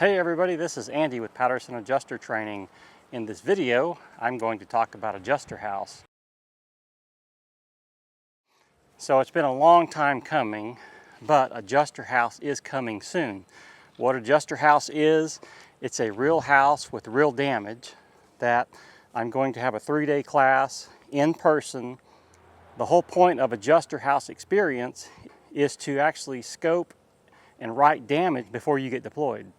Hey everybody, this is Andy with Patterson Adjuster Training. In this video, I'm going to talk about Adjuster House. So it's been a long time coming, but Adjuster House is coming soon. What Adjuster House is, it's a real house with real damage that I'm going to have a 3-day class in person. The whole point of Adjuster House experience is to actually scope and write damage before you get deployed.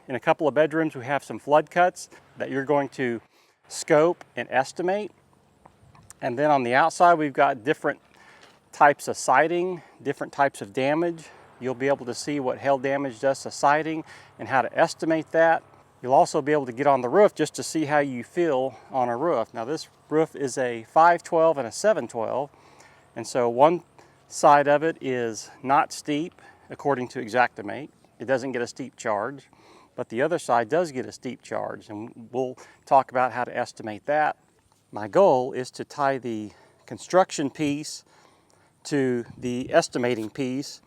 In a couple of bedrooms, we have some flood cuts that you're going to scope and estimate. And then on the outside, we've got different types of siding, different types of damage. You'll be able to see what hail damage does to siding and how to estimate that. You'll also be able to get on the roof just to see how you feel on a roof. Now this roof is a 512 and a 712. And so one side of it is not steep according to Xactimate. It doesn't get a steep charge. But the other side does get a steep charge, and we'll talk about how to estimate that. My goal is to tie the construction piece to the estimating piece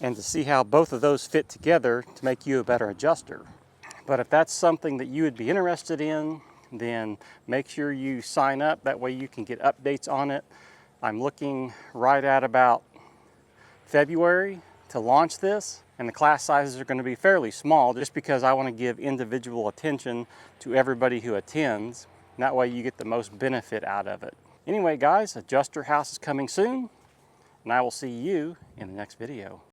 and to see how both of those fit together to make you a better adjuster. But if that's something that you would be interested in, then make sure you sign up. That way you can get updates on it. I'm looking right at about February to launch this. And the class sizes are going to be fairly small just because I want to give individual attention to everybody who attends. And that way you get the most benefit out of it. Anyway guys, Adjuster House is coming soon, and I will see you in the next video.